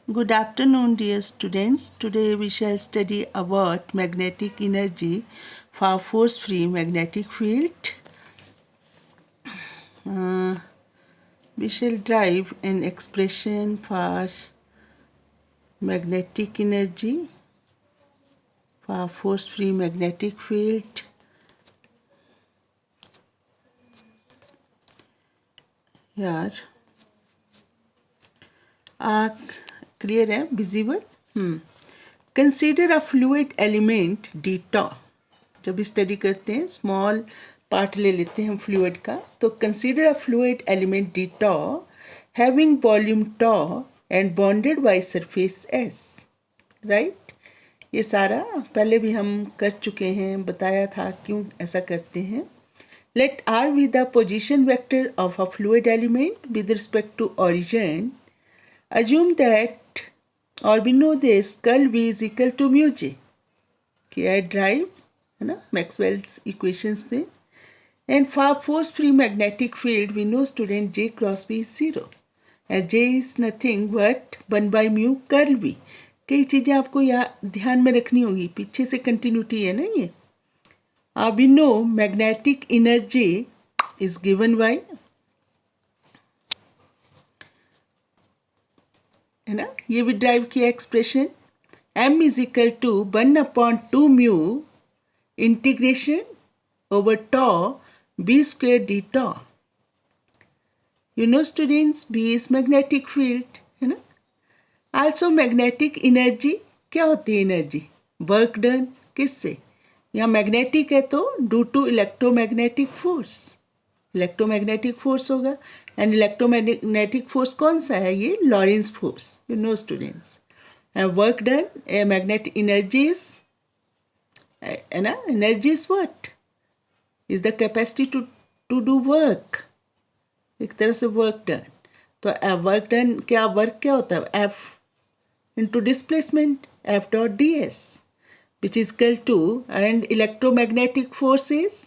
Good afternoon, dear students. Today we shall study about magnetic energy for force-free magnetic field. We shall derive an expression for magnetic energy for force-free magnetic field. Here, clear है, visible? Consider a fluid element d tau. जब study करते हैं small part ले लेते हैं हम fluid का, तो consider a fluid element d tau having volume tau and bounded by surface S. Right, ये सारा पहले भी हम कर चुके हैं, बताया था क्यों ऐसा करते हैं. Let r be the position vector of a fluid element with respect to origin. Assume that और we know this curl v is equal to mu J. किया है ड्राइव, है ना, मैक्सवेल्स इक्वेशंस में. And for force free magnetic field we know student J cross B is 0 and J is nothing but 1/μ curl v. कई चीज़ें आपको यहाँ ध्यान में रखनी होगी, पीछे से कंटिन्यूटी है ना ये. We know magnetic energy is given by, है ना, ये भी ड्राइव किया expression m is equal to 1/2μ integration over tau b square d tau. You know students, b is magnetic field, है ना. Also magnetic energy, क्या होती है एनर्जी? वर्क डन किससे? यहाँ मैग्नेटिक है तो due to electromagnetic force. Electromagnetic force होगा. एंड इलेक्ट्रोमैग्नेटिक फोर्स कौन सा है? ये Lorentz force. You know students, work done, magnetic energy is, है ना, energy is what? Is the capacity to do work. एक तरह से वर्क डन. तो वर्क डन क्या, वर्क क्या होता है? F into displacement, F dot d S, which is equal to, and electromagnetic force is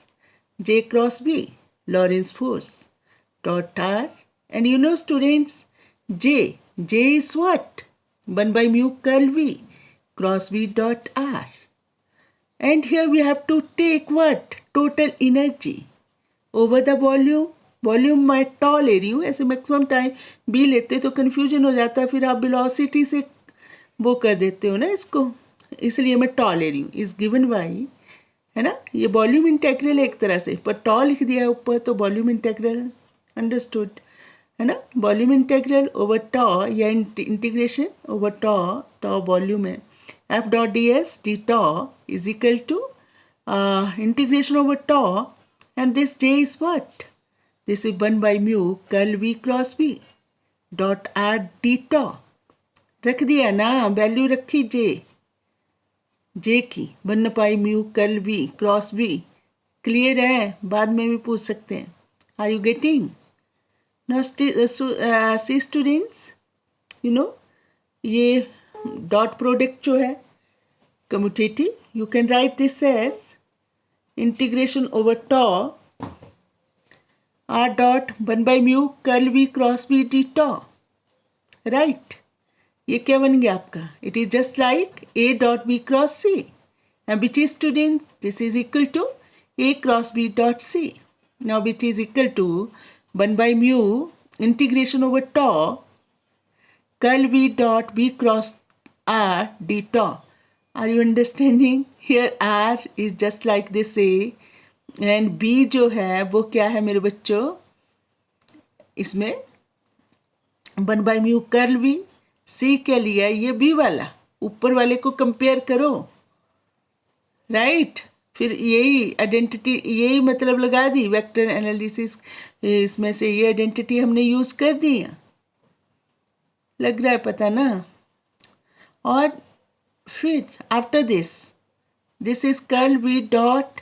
J cross B, Lawrence force, dot r. And you know students, J is what? 1/μ curl v cross v dot r. And here we have to take what? Total energy over the volume. Volume मैं टॉ ले रही हूँ, ऐसे maximum time B लेते तो confusion हो जाता है, फिर आप वेलोसिटी से वो कर देते हो ना इसको, इसलिए मैं टॉ ले रही हूँ. इज गिवन बाई, है ना, ये वॉल्यूम इंटेग्रल है एक तरह से, पर टॉ लिख दिया है ऊपर तो वॉल्यूम इंटेग्रल. अंडरस्टूड, है ना. वॉल्यूम इंटेग्रल ओवर टॉ या इंटीग्रेशन ओवर टॉ वॉल्यूम है. F dot ds d tau is equal to integration over tau, and this j is what? This is 1/μ curl v cross v dot r d tau. रख दिया ना, value रखी J की 1/μ curl v cross v. Clear है? बाद में भी पूछ सकते हैं. Are you getting? Now see students, you know, ये डॉट प्रोडक्ट जो है commutative, you can write this as integration over tau are dot 1/μ curl v cross v d tau. Right, ये क्या बन गया आपका? It is just like a dot b cross c, and which is student, this is equal to a cross b dot c. Now which is equal to 1/μ integration over tau curl v dot b cross r d tau. Are you understanding? Here r is just like this a, and b जो है वो क्या है मेरे बच्चों? इसमें 1/μ curl v. c क्या लिया? ये b वाला, ऊपर वाले को कंपेयर करो. राइट, फिर यही आइडेंटिटी, यही मतलब लगा दी वेक्टर एनालिसिस, इसमें से ये आइडेंटिटी हमने यूज़ कर दी है. लग रहा है पता ना. और फिर after this is curl v dot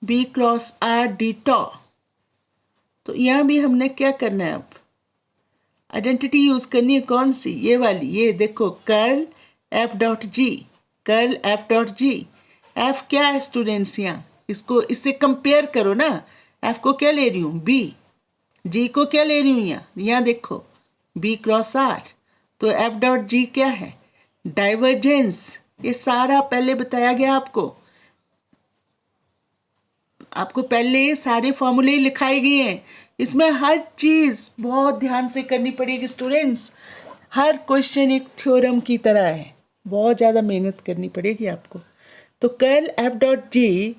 b cross r d tau. तो यहाँ भी हमने क्या करना है? अब आइडेंटिटी यूज़ करनी है. कौन सी? ये वाली, ये देखो, curl f dot g, curl f dot g. f क्या है स्टूडेंट्स? यहाँ इसको इससे कंपेयर करो ना. f को क्या ले रही हूँ? b. g को क्या ले रही हूँ? यहाँ देखो, b क्रॉस r. तो एफ डॉट जी क्या है? डाइवर्जेंस। ये सारा पहले बताया गया आपको पहले ये सारे फॉर्मूले लिखाए गए हैं। इसमें हर चीज़ बहुत ध्यान से करनी पड़ेगी स्टूडेंट्स। हर क्वेश्चन एक थ्योरम की तरह है, बहुत ज़्यादा मेहनत करनी पड़ेगी आपको। तो कर्ल एफ डॉट जी,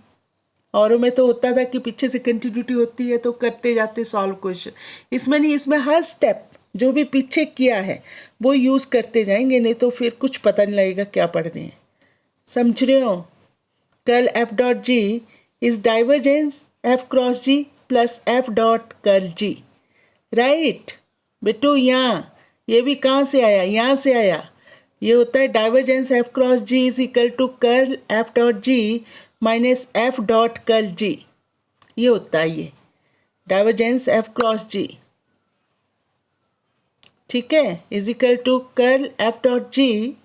औरों में तो होता था कि पीछे से कंटिन्यूटी होती है तो करते जाते सॉल्व क्वेश्चन। इसमें नहीं, इसमें हर स्टेप जो भी पीछे किया है वो यूज़ करते जाएंगे, नहीं तो फिर कुछ पता नहीं लगेगा क्या पढ़ रहे हैं। समझ रहे हो? Curl F dot G is divergence F cross G plus F dot curl G. Right बेटू, यहाँ ये भी कहाँ से आया? यहाँ से आया। ये होता है divergence F cross G is equal to curl F dot G minus F dot curl G. ये होता है ये डाइवर्जेंस एफ क्रॉस जी, ठीक है, is equal to curl F dot G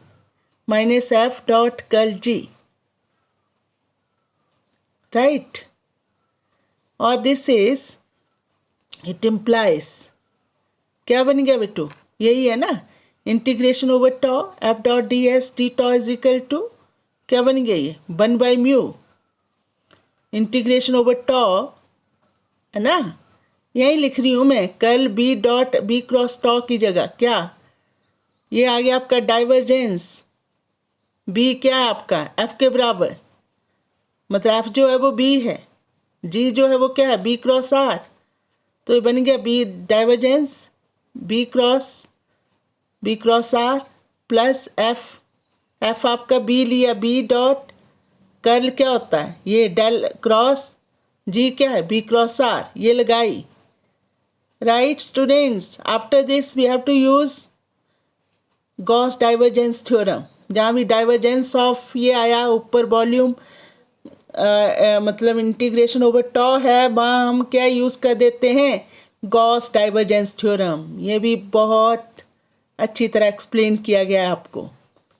minus F dot curl G. Right, और this is, it implies, क्या बन गया बेटू? यही है ना, integration over tau F dot d S d tau is equal to क्या बन गया? ये 1/μ इंटीग्रेशन ओवर टॉ, है ना, यही लिख रही हूँ मैं। Curl B dot B cross tau की जगह क्या, ये आ गया आपका डाइवर्जेंस। बी क्या है आपका? एफ के बराबर, मतलब एफ जो है वो बी है, जी जो है वो क्या है? B cross R. तो ये बन गया B divergence B cross R plus F आपका बी लिया, बी डॉट कर्ल क्या होता है? ये डेल क्रॉस जी क्या है? बी क्रॉस आर, ये लगाई। Right students, after this we have to use Gauss divergence theorem. जहाँ भी डाइवर्जेंस ऑफ ये आया ऊपर वॉल्यूम मतलब इंटीग्रेशन ओवर टॉ है, वहाँ हम क्या यूज़ कर देते हैं? Gauss divergence theorem. ये भी बहुत अच्छी तरह एक्सप्लेन किया गया है आपको।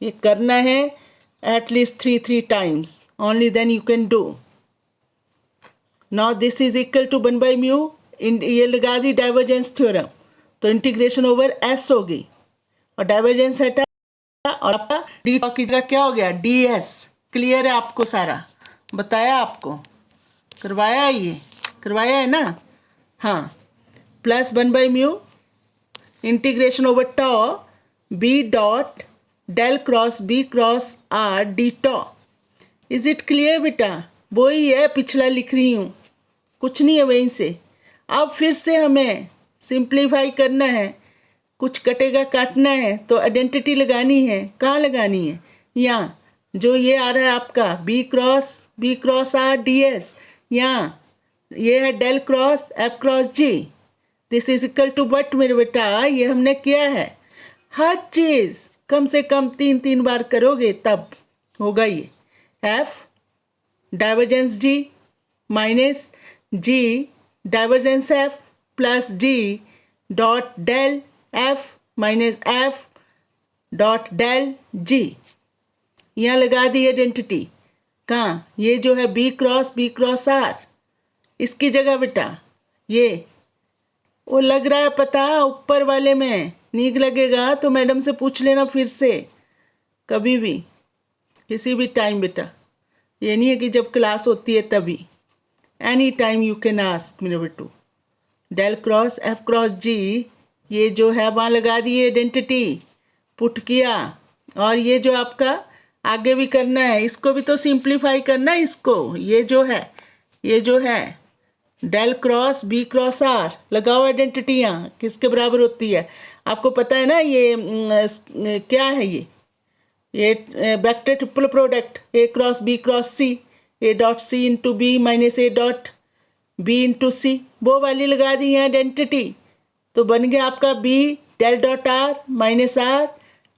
ये करना है at least 3 times, only then you can do. Now this is equal to 1/μ, ये लगा दी डाइवर्जेंस थ्योरम, तो इंटीग्रेशन ओवर एस होगी और डाइवर्जेंस हटा, और आपका डी की जगह क्या हो गया? D S. क्लियर है आपको? सारा बताया आपको, करवाया है, ये करवाया है ना? हाँ, plus 1/μ integration over tau B dot del cross B cross R d tau. Is it clear बेटा? वो ही है, पिछला लिख रही हूँ, कुछ नहीं है वहीं से। अब फिर से हमें सिंप्लीफाई करना है, कुछ कटेगा काटना है तो आइडेंटिटी लगानी है। कहाँ लगानी है? यहाँ जो ये आ रहा है आपका B cross R D S, यहाँ ये है del cross F cross G. This is equal to what मेरे बेटा? ये हमने किया है। हर चीज़ कम से कम 3 बार करोगे तब होगा ये। F divergence G minus G divergence F plus G dot del F minus F dot del G. यहाँ लगा दी आइडेंटिटी। कहाँ? ये जो है बी क्रॉस आर, इसकी जगह बेटा ये वो लग रहा है पता, ऊपर वाले में नीक लगेगा तो मैडम से पूछ लेना फिर से, कभी भी किसी भी टाइम बेटा। ये नहीं है कि जब क्लास होती है तभी, any time you can ask मेरे बेटू। डेल क्रॉस एफ क्रॉस जी, ये जो है वहाँ लगा दी आइडेंटिटी, पुट किया, और ये जो आपका आगे भी करना है, इसको भी तो सिंप्लीफाई करना है इसको। ये जो है del cross B cross R, लगाओ आइडेंटिटी यहाँ किसके बराबर होती है आपको पता है ना? ये क्या है? ये vector triple product A cross B cross C, A dot C into B minus A dot B into C, वो वाली लगा दी यहाँ आइडेंटिटी। तो बन गया आपका B del dot R minus R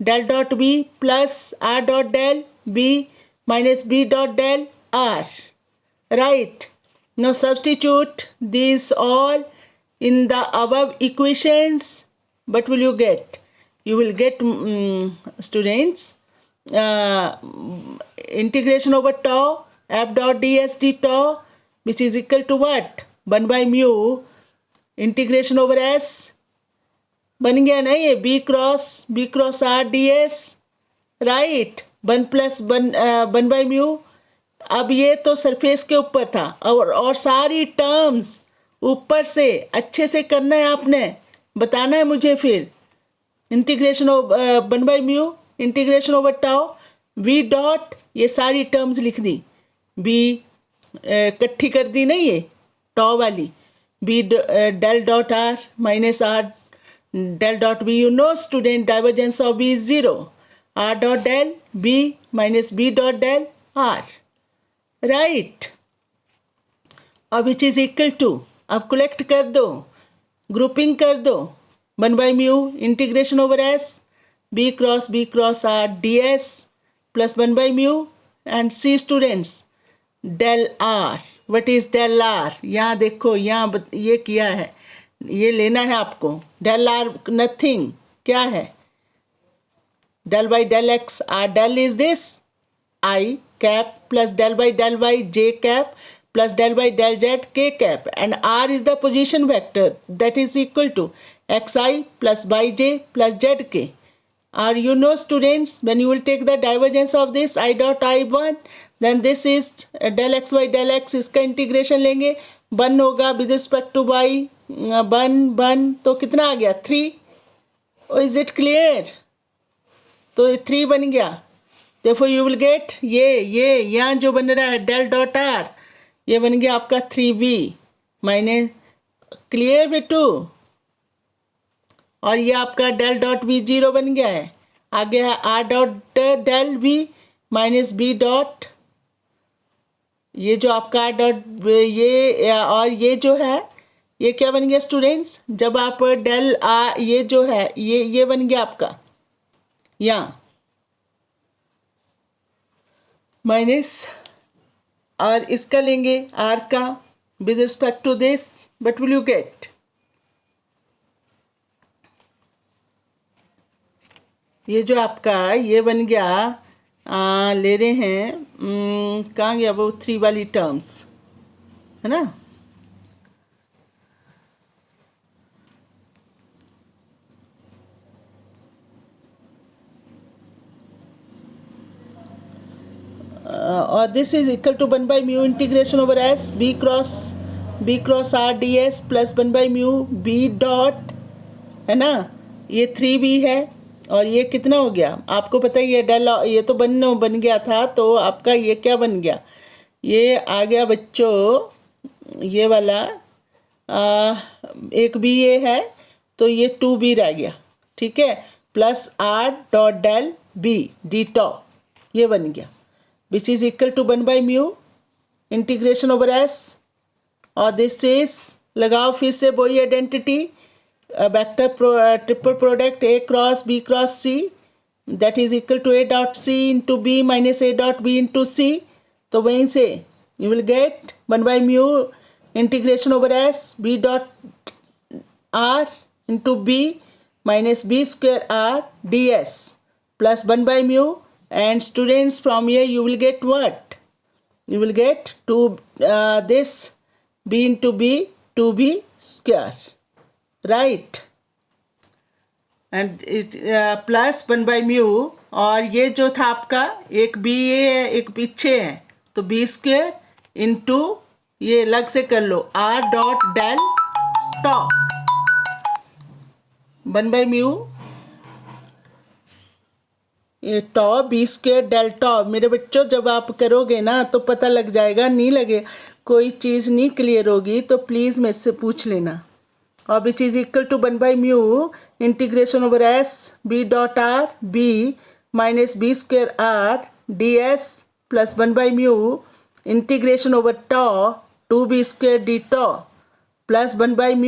del dot B plus R dot del B minus B dot del R. Right, now substitute these all in the above equations. What will you get? You will get students integration over tau f dot ds d tau, which is equal to what? 1/μ integration over s बन गया ना ये B cross R D S, right, 1 + 1 by mu. अब ये तो surface के ऊपर था, और सारी टर्म्स ऊपर से अच्छे से करना है आपने, बताना है मुझे फिर। Integration of 1/μ, integration over tau, V dot, ये सारी टर्म्स लिख दी, बी इकट्ठी कर दी ना ये टाउ वाली, B del dot R minus R del dot B. You know student, divergence of B is 0, R dot del B minus B dot del R, right. और which is equal to, अब collect कर दो, grouping कर दो, 1/μ integration over S, B cross R D S plus 1/μ, and see students del R. What is del R? यहाँ देखो, यहाँ ये किया है, ये लेना है आपको। डेल आर नथिंग, क्या है? Del by del X, R del is this I cap plus del by del Y J cap plus del by del z k cap, and r is the position vector, that is equal to xi plus yj plus zk. Or you know students, when you will take the divergence of this I dot I1, then this is del xy del x, इसका integration लेंगे, 1 होगा with respect to y, 1 तो कितना आ गया 3। Is it clear? तो 3 बन गया। देखो यू विल गेट ये यहाँ जो बन रहा है डेल डॉट आर, ये बन गया आपका 3b माइनस, क्लियर बेटू? और ये आपका डेल डॉट बी 0 बन गया है। आगे है R dot del B minus B dot, ये जो आपका आर डॉट ये, और ये जो है ये क्या बन गया स्टूडेंट्स? जब आप डेल आर, ये जो है ये बन गया आपका यहाँ माइनस, और इसका लेंगे आर का with respect to this, but will you get, ये जो आपका ये बन गया, ले रहे हैं, कहाँ गया वो 3 वाली टर्म्स, है ना? और this is equal to 1/μ integration over S B cross R D S plus 1/μ B dot, है ना? ये 3b है, और ये कितना हो गया आपको पता ही है, डेल, ये तो बन गया था, तो आपका ये क्या बन गया? ये आ गया बच्चों, ये वाला एक बी ये है, तो ये 2b रह गया, ठीक है, plus R dot del B d tau, ये बन गया, which is equal to 1/μ integration over S. और दिस इज, लगाओ फिर से वही identity, vector triple product A cross B cross C, that is equal to A dot C into B minus A dot B into C. तो वहीं से you will get 1/μ integration over S B dot R into B minus B square R D S plus 1/μ, and students from here you will get what? You will get this b into b 2b square, right? and it plus 1/μ, और ये जो था आपका एक b ये है एक पीछे है, तो b स्क्वेयर इंटू ये अलग से कर लो r डॉट डेल टॉ 1/μ ये टॉ बी स्क्वेयर डेल टॉ। मेरे बच्चों जब आप करोगे ना तो पता लग जाएगा, नहीं लगे कोई चीज़ नहीं क्लियर होगी तो प्लीज़ मेरे से पूछ लेना। और which is equal to 1/μ integration over S B dot R B minus B square R D S plus 1/μ integration over tau 2b square D tau plus 1/μ,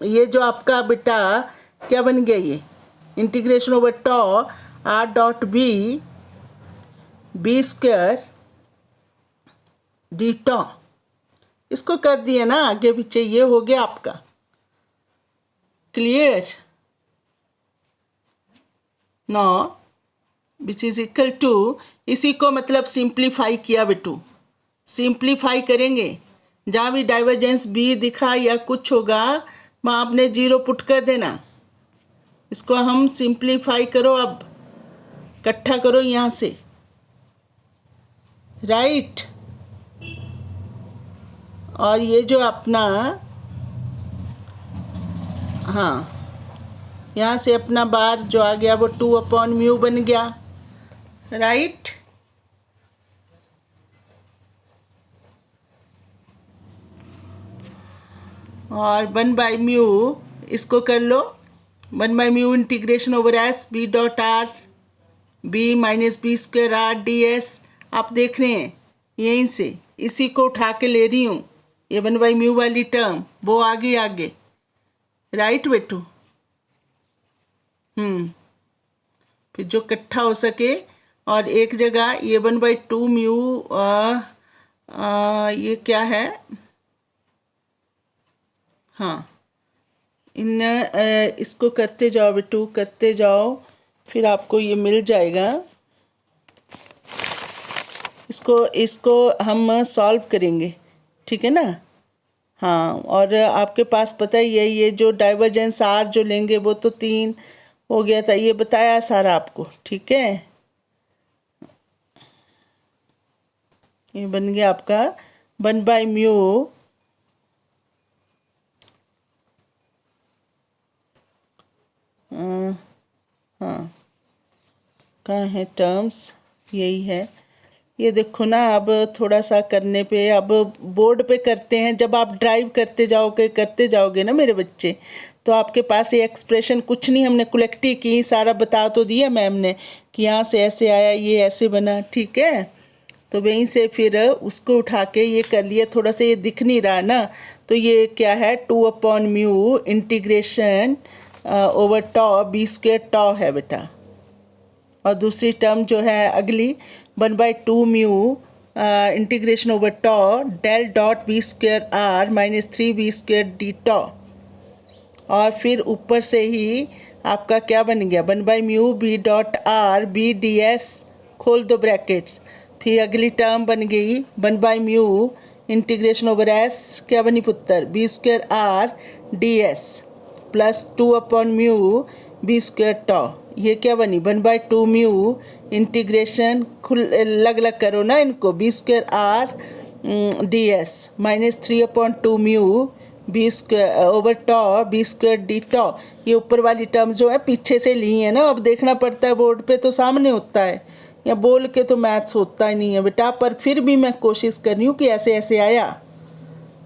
ये जो आपका बेटा क्या बन गया, ये integration over tau are dot B square D tau, इसको कर दिए ना आगे पीछे, ये हो गया आपका clear. No which is equal to, इसी को मतलब सिंप्लीफाई किया बेटू, सिंप्लीफाई करेंगे, जहाँ भी डाइवर्जेंस बी दिखा या कुछ होगा वहाँ आपने 0 पुट कर देना, इसको हम सिंप्लीफाई करो, अब इकट्ठा करो यहाँ से, राइट। और ये जो अपना, हाँ, यहाँ से अपना बार जो आ गया वो 2/μ बन गया, राइट। और 1/μ इसको कर लो, 1/μ integration over S B dot R B minus B square R D S. आप देख रहे हैं यहीं से इसी को उठा के ले रही हूँ, ये 1/μ वाली टर्म वो आगे आगे, राइट बेटू। फिर जो इकट्ठा हो सके, और एक जगह ये 1/2μ, ये क्या है, हाँ, इसको करते जाओ बेटू, करते जाओ, फिर आपको ये मिल जाएगा। इसको हम सॉल्व करेंगे, ठीक है ना। हाँ, और आपके पास पता ही है ये जो डाइवर्जेंस आर जो लेंगे वो तो 3 हो गया था, ये बताया सारा आपको, ठीक है। ये बन गया आपका 1/μ हाँ, कहाँ है टर्म्स, यही है। ये देखो ना, अब थोड़ा सा करने पे, अब बोर्ड पे करते हैं, जब आप ड्राइव करते जाओगे ना मेरे बच्चे, तो आपके पास ये एक्सप्रेशन कुछ नहीं, हमने कलेक्टिव की, सारा बता तो दिया मैम ने कि यहाँ से ऐसे आया, ये ऐसे बना, ठीक है। तो वहीं से फिर उसको उठा के ये कर लिया, थोड़ा सा ये दिख नहीं रहा ना, तो ये क्या है 2/μ integration over tau B square tau है बेटा। और दूसरी टर्म जो है अगली 1/2μ integration over tau del dot B square R minus 3b square d tau. और फिर ऊपर से ही आपका क्या बन गया 1/μ B dot R B D S, खोल दो ब्रैकेट्स। फिर अगली टर्म बन गई 1/μ इंटीग्रेशन ओवर एस, क्या बनी पुत्र, B square R D S plus 2/μ B square tau. ये क्या बनी 1/2μ इंटीग्रेशन, अलग अलग करो ना इनको, B square R D S minus 3/2μ B square over tau B square d tau. ये ऊपर वाली टर्म जो है पीछे से ली है ना, अब देखना पड़ता है बोर्ड पे तो सामने होता है, या बोल के तो मैथ्स होता ही नहीं है बेटा। पर फिर भी मैं कोशिश कर रही हूँ कि ऐसे ऐसे आया,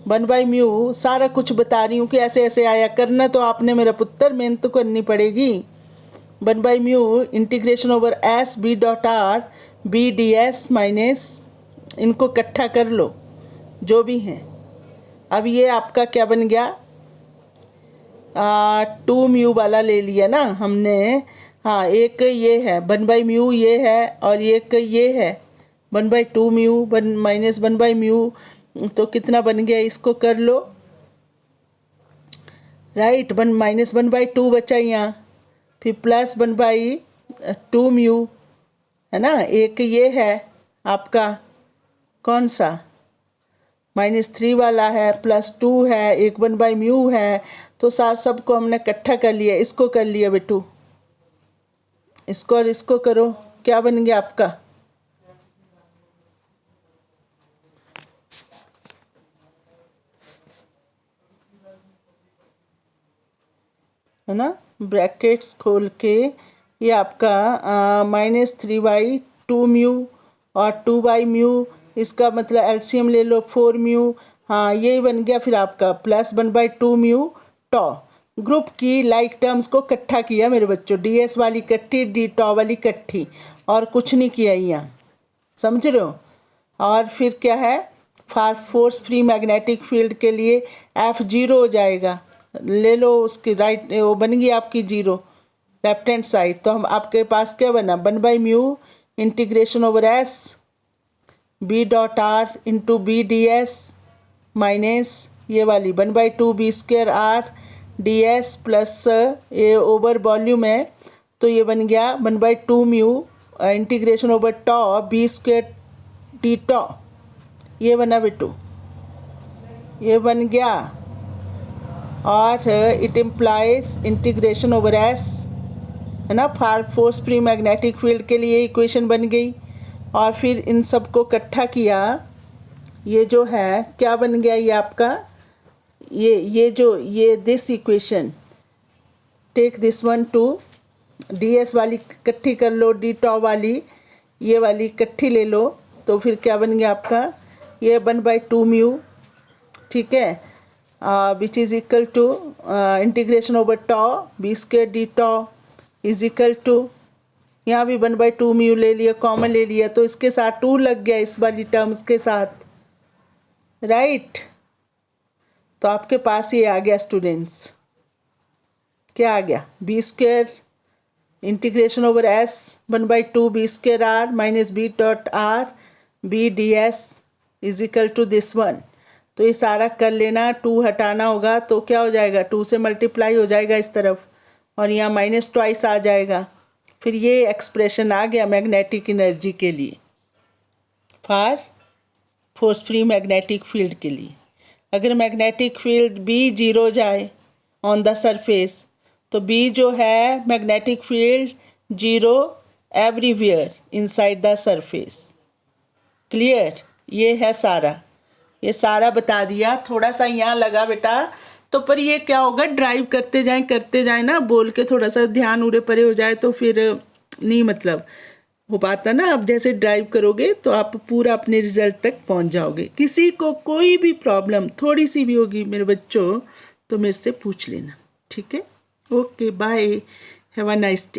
1/μ सारा कुछ बता रही हूँ कि ऐसे ऐसे आया, करना तो आपने मेरा पुत्र, मेहनत तो करनी पड़ेगी। 1/μ integration over S B dot R B D S minus, इनको इकट्ठा कर लो जो भी हैं। अब ये आपका क्या बन गया, 2μ वाला ले लिया ना हमने, हाँ, एक ये है 1/μ ये है, और एक ये है 1/2μ माइनस 1/μ, तो कितना बन गया, इसको कर लो, राइट। माइनस 1/2 बचा यहाँ, फिर प्लस 1/2μ है ना। एक ये है आपका कौन सा -3 वाला है, +2 है, एक 1/μ है, तो सार सबको हमने इकट्ठा कर लिया, इसको कर लिया बेटू, इसको और इसको करो, क्या बन गया आपका, है ना। ब्रैकेट्स खोल के ये आपका -3/2μ और 2/μ, इसका मतलब एलसीएम ले लो 4μ, हाँ यही बन गया। फिर आपका प्लस 1/2μ टॉ, ग्रुप की लाइक टर्म्स को इकट्ठा किया मेरे बच्चों, डीएस वाली इकट्ठी, डी टॉ वाली इकट्ठी, और कुछ नहीं किया यहाँ, समझ रहे हो। और फिर क्या है, फोर्स फ्री मैग्नेटिक फील्ड के लिए F 0 हो जाएगा, ले लो उसकी राइट, वो बन गई आपकी 0 लेफ्ट हैंड साइड। तो हम आपके पास क्या बना 1/μ integration over S B dot R into B D S minus ये वाली 1/2 B square R D S plus ये ओवर वॉल्यूम है, तो ये बन गया 1/2μ integration over tau B square d tau, ये बना बेटू, ये बन गया। और it implies integration over S है ना। फोर्स फ्री मैग्नेटिक फील्ड के लिए इक्वेशन बन गई, और फिर इन सबको इकट्ठा किया, ये जो है क्या बन गया, ये आपका ये this equation, take this one two ds वाली इकट्ठी कर लो, डी टॉ वाली ये वाली इकट्ठी ले लो, तो फिर क्या बन गया आपका, ये 1/2 म्यू, ठीक है, which is equal to integration over tau B square D tau is equal to, यहाँ भी 1/2 म्यू ले लिया, कॉमन ले लिया, तो इसके साथ 2 लग गया इस वाली टर्म्स के साथ, राइट। तो आपके पास ये आ गया स्टूडेंट्स, क्या आ गया, B square integration over S 1/2 B square R minus B dot R B D S is equal to this one. तो ये सारा कर लेना, 2 हटाना होगा तो क्या हो जाएगा, 2 से मल्टीप्लाई हो जाएगा इस तरफ, और यहाँ माइनस ट्वाइस आ जाएगा। फिर ये एक्सप्रेशन आ गया मैग्नेटिक एनर्जी के लिए, for force free magnetic field के लिए। अगर मैग्नेटिक फील्ड बी जीरो जाए ऑन द सरफेस, तो बी जो है magnetic field zero everywhere inside the surface, clear. ये है सारा, ये सारा बता दिया। थोड़ा सा यहाँ लगा बेटा, तो पर ये क्या होगा, ड्राइव करते जाएं ना, बोल के थोड़ा सा ध्यान उरे परे हो जाए तो फिर नहीं मतलब हो पाता ना। आप जैसे ड्राइव करोगे तो आप पूरा अपने रिजल्ट तक पहुंच जाओगे। किसी को कोई भी प्रॉब्लम थोड़ी सी भी होगी मेरे बच्चों, तो मेरे से पूछ लेना, ठीक है। Okay bye, have a nice day.